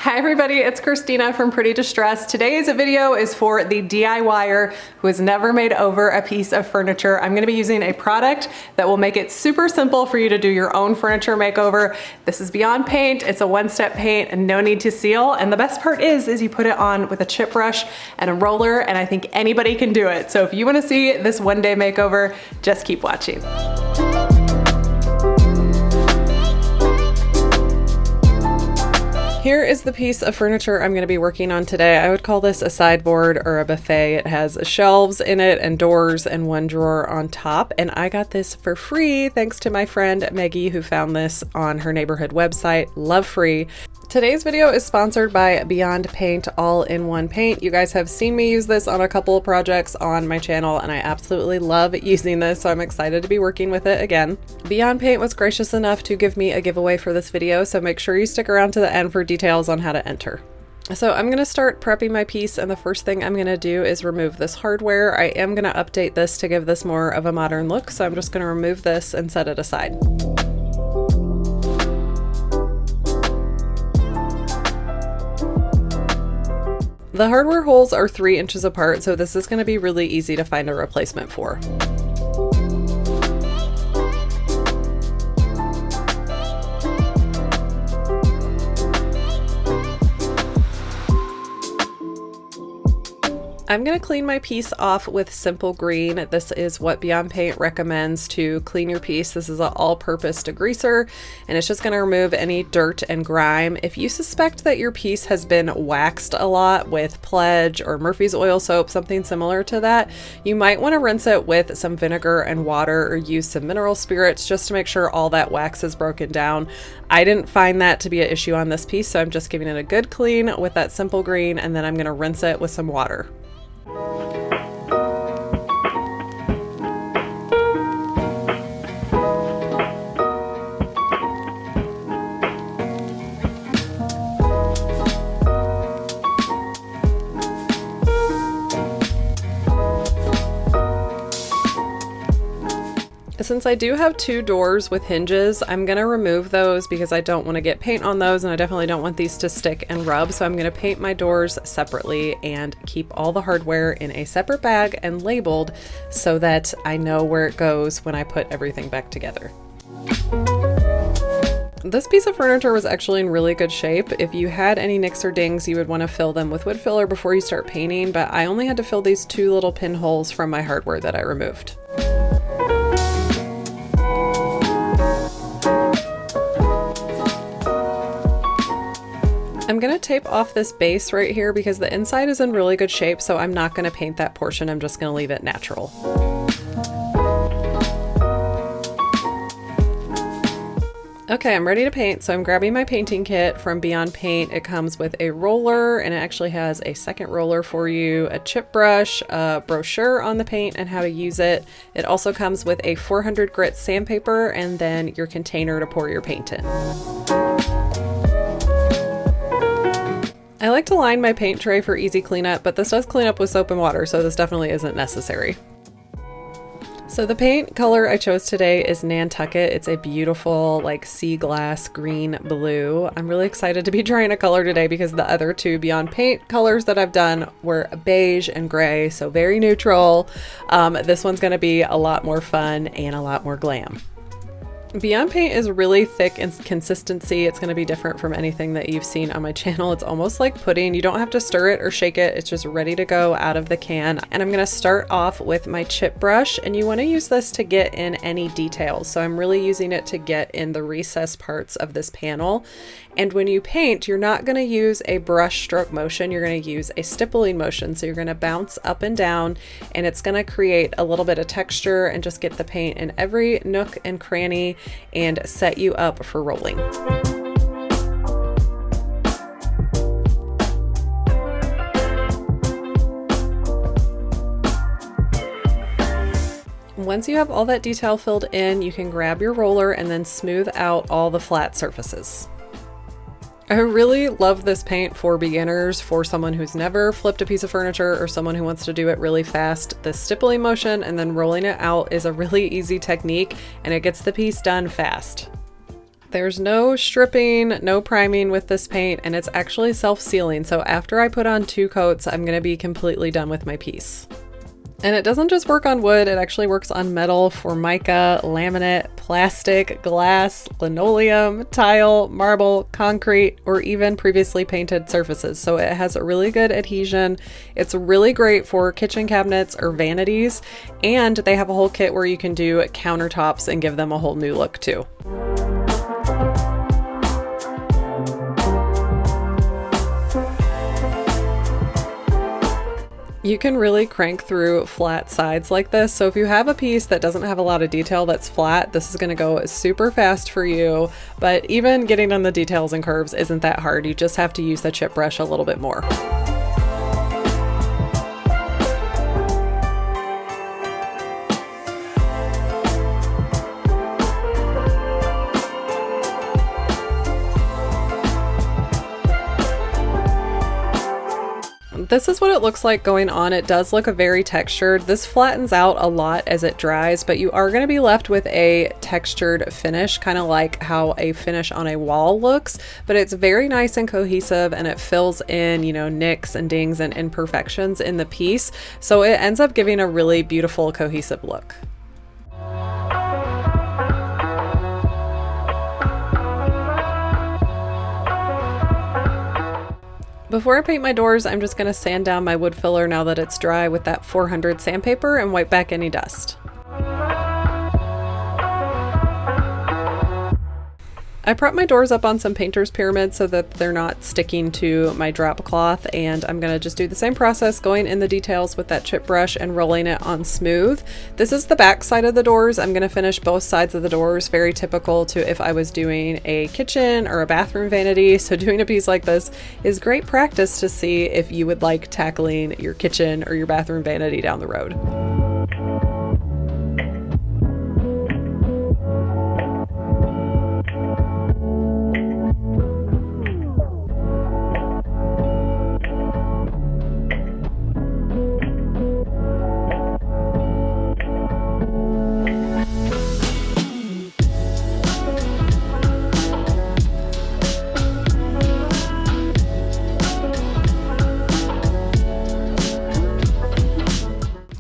Hi everybody, it's Christina from Pretty Distressed. Today's video is for the DIYer who has never made over a piece of furniture. I'm gonna be using a product that will make it super simple for you to do your own furniture makeover. This is Beyond Paint, it's a one-step paint and no need to seal. And the best part is you put it on with a chip brush and a roller, and I think anybody can do it. So if you wanna see this one-day makeover, just keep watching. Here is the piece of furniture I'm going to be working on today. I would call this a sideboard or a buffet. It has shelves in it and doors and one drawer on top. And I got this for free thanks to my friend Maggie, who found this on her neighborhood website, Love Free. Today's video is sponsored by Beyond Paint All-in-One Paint. You guys have seen me use this on a couple of projects on my channel and I absolutely love using this, so I'm excited to be working with it again. Beyond Paint was gracious enough to give me a giveaway for this video, so make sure you stick around to the end for details on how to enter. So I'm going to start prepping my piece, and the first thing I'm going to do is remove this hardware. I am going to update this to give this more of a modern look, so I'm just going to remove this and set it aside. The hardware holes are 3 inches apart, so this is going to be really easy to find a replacement for. I'm going to clean my piece off with Simple Green. This is what Beyond Paint recommends to clean your piece. This is an all-purpose degreaser, and it's just going to remove any dirt and grime. If you suspect that your piece has been waxed a lot with Pledge or Murphy's oil soap, something similar to that, you might want to rinse it with some vinegar and water or use some mineral spirits just to make sure all that wax is broken down. I didn't find that to be an issue on this piece, so I'm just giving it a good clean with that Simple Green, and then I'm going to rinse it with some water. Since I do have 2 doors with hinges, I'm going to remove those because I don't want to get paint on those, and I definitely don't want these to stick and rub. So I'm going to paint my doors separately and keep all the hardware in a separate bag and labeled so that I know where it goes when I put everything back together. This piece of furniture was actually in really good shape. If you had any nicks or dings, you would want to fill them with wood filler before you start painting, but I only had to fill these 2 little pinholes from my hardware that I removed. I'm going to tape off this base right here because the inside is in really good shape, so I'm not going to paint that portion. I'm just going to leave it natural. Okay, I'm ready to paint, so I'm grabbing my painting kit from Beyond Paint. It comes with a roller, and it actually has a second roller for you, a chip brush, a brochure on the paint and how to use it. It also comes with a 400 grit sandpaper and then your container to pour your paint in. I like to line my paint tray for easy cleanup, but this does clean up with soap and water, so this definitely isn't necessary. So the paint color I chose today is Nantucket. It's a beautiful like sea glass green blue. I'm really excited to be trying a color today because the other 2 Beyond Paint colors that I've done were beige and gray, so very neutral. This one's going to be a lot more fun and a lot more glam. Beyond Paint is really thick in consistency. It's going to be different from anything that you've seen on my channel. It's almost like pudding. You don't have to stir it or shake it. It's just ready to go out of the can. And I'm going to start off with my chip brush, and you want to use this to get in any details. So I'm really using it to get in the recessed parts of this panel. And when you paint, you're not going to use a brush stroke motion. You're going to use a stippling motion. So you're going to bounce up and down, and it's going to create a little bit of texture and just get the paint in every nook and cranny and set you up for rolling. Once you have all that detail filled in, you can grab your roller and then smooth out all the flat surfaces. I really love this paint for beginners, for someone who's never flipped a piece of furniture or someone who wants to do it really fast. The stippling motion and then rolling it out is a really easy technique, and it gets the piece done fast. There's no stripping, no priming with this paint, and it's actually self-sealing. So after I put on 2 coats, I'm gonna be completely done with my piece. And it doesn't just work on wood, it actually works on metal, formica, laminate, plastic, glass, linoleum, tile, marble, concrete, or even previously painted surfaces. So it has a really good adhesion. It's really great for kitchen cabinets or vanities, and they have a whole kit where you can do countertops and give them a whole new look too. You can really crank through flat sides like this. So if you have a piece that doesn't have a lot of detail that's flat, this is going to go super fast for you. But even getting on the details and curves isn't that hard. You just have to use the chip brush a little bit more. This is what it looks like going on. It does look very textured. This flattens out a lot as it dries, but you are going to be left with a textured finish, kind of like how a finish on a wall looks, but it's very nice and cohesive, and it fills in, you know, nicks and dings and imperfections in the piece. So it ends up giving a really beautiful, cohesive look. Before I paint my doors, I'm just going to sand down my wood filler now that it's dry with that 400 sandpaper and wipe back any dust. I prep my doors up on some painter's pyramid so that they're not sticking to my drop cloth, and I'm going to just do the same process, going in the details with that chip brush and rolling it on smooth. This is the back side of the doors. I'm going to finish both sides of the doors, very typical to if I was doing a kitchen or a bathroom vanity. So doing a piece like this is great practice to see if you would like tackling your kitchen or your bathroom vanity down the road.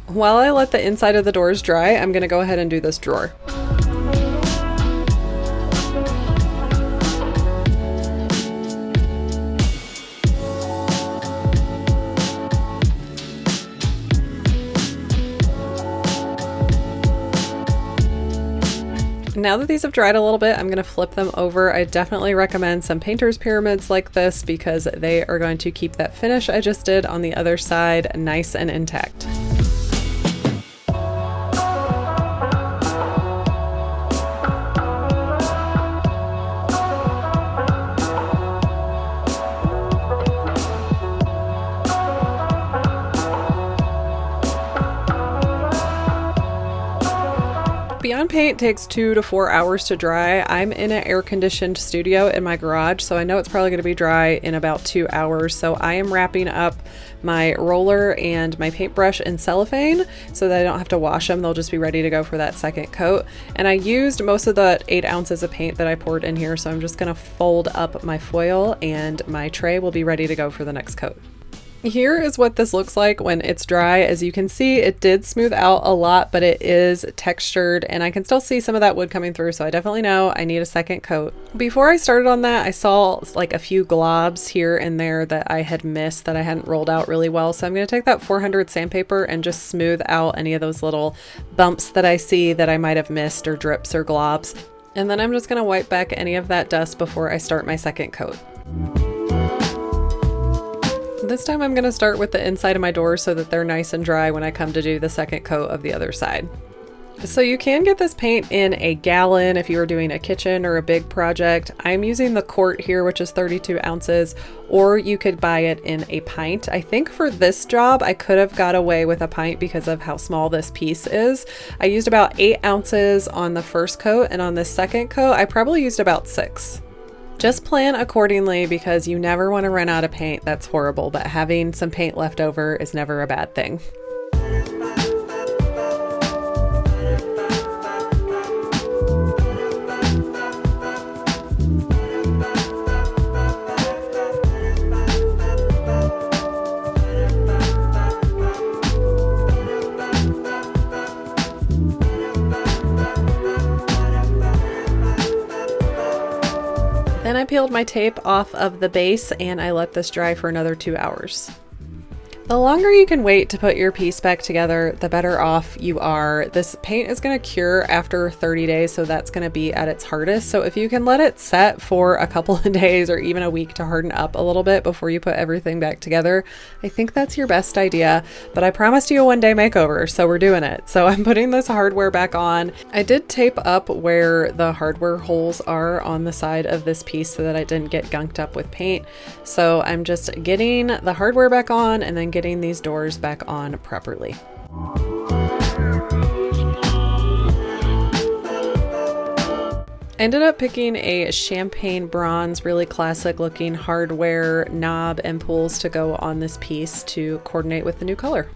While I let the inside of the doors dry, I'm going to go ahead and do this drawer. Now that these have dried a little bit, I'm going to flip them over. I definitely recommend some painter's pyramids like this because they are going to keep that finish I just did on the other side nice and intact. Beyond Paint takes 2 to 4 hours to dry. I'm in an air-conditioned studio in my garage, so I know it's probably going to be dry in about 2 hours. So I am wrapping up my roller and my paintbrush in cellophane so that I don't have to wash them. They'll just be ready to go for that second coat. And I used most of the 8 ounces of paint that I poured in here, so I'm just going to fold up my foil and my tray will be ready to go for the next coat. Here is what this looks like when it's dry. As you can see, it did smooth out a lot, but it is textured and I can still see some of that wood coming through. So I definitely know I need a second coat. Before I started on that, I saw like a few globs here and there that I had missed that I hadn't rolled out really well. So I'm going to take that 400 sandpaper and just smooth out any of those little bumps that I see that I might have missed, or drips or globs. And then I'm just going to wipe back any of that dust before I start my second coat. This time I'm going to start with the inside of my doors so that they're nice and dry when I come to do the second coat of the other side. So you can get this paint in a gallon if you are doing a kitchen or a big project. I'm using the quart here, which is 32 ounces, or you could buy it in a pint. I think for this job, I could have got away with a pint because of how small this piece is. I used about 8 ounces on the first coat, and on the second coat, I probably used about 6. Just plan accordingly because you never want to run out of paint. That's horrible, but having some paint left over is never a bad thing. peeled my tape off of the base and I let this dry for another 2 hours. The longer you can wait to put your piece back together, the better off you are. This paint is going to cure after 30 days, so that's going to be at its hardest. So if you can let it set for a couple of days or even a week to harden up a little bit before you put everything back together, I think that's your best idea. But I promised you a one-day makeover, so we're doing it. So I'm putting this hardware back on. I did tape up where the hardware holes are on the side of this piece so that I didn't get gunked up with paint. So I'm just getting the hardware back on and then getting these doors back on properly. I ended up picking a champagne bronze, really classic looking hardware knob and pulls to go on this piece to coordinate with the new color.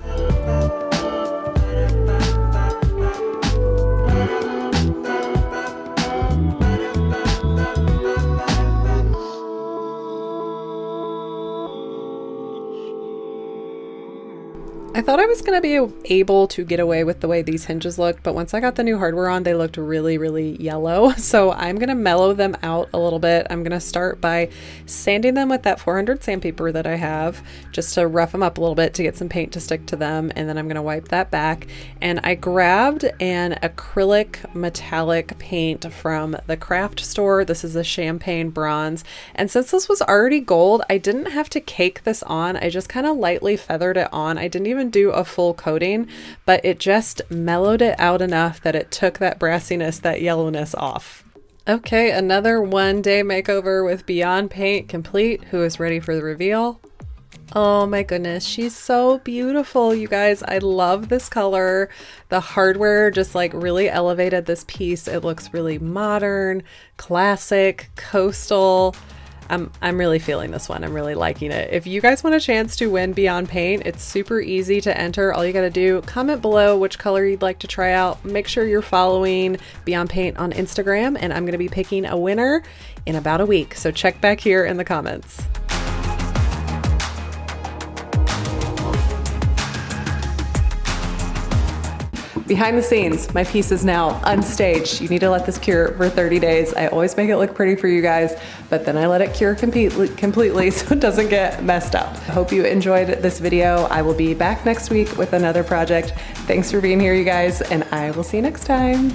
I thought I was going to be able to get away with the way these hinges looked, but once I got the new hardware on, they looked really, really yellow. So I'm going to mellow them out a little bit. I'm going to start by sanding them with that 400 sandpaper that I have, just to rough them up a little bit to get some paint to stick to them. And then I'm going to wipe that back. And I grabbed an acrylic metallic paint from the craft store. This is a champagne bronze. And since this was already gold, I didn't have to cake this on. I just kind of lightly feathered it on. I didn't even do a full coating, but it just mellowed it out enough that it took that brassiness, that yellowness off. Okay, another one-day makeover with Beyond Paint complete. Who is ready for the reveal? Oh my goodness, she's so beautiful, you guys. I love this color. The hardware just like really elevated this piece. It looks really modern, classic, coastal. I'm really feeling this one. I'm really liking it. If you guys want a chance to win Beyond Paint, it's super easy to enter. All you got to do, comment below which color you'd like to try out. Make sure you're following Beyond Paint on Instagram, and I'm going to be picking a winner in about a week. So check back here in the comments. Behind the scenes, my piece is now unstaged. You need to let this cure for 30 days. I always make it look pretty for you guys, but then I let it cure completely so it doesn't get messed up. I hope you enjoyed this video. I will be back next week with another project. Thanks for being here, you guys, and I will see you next time.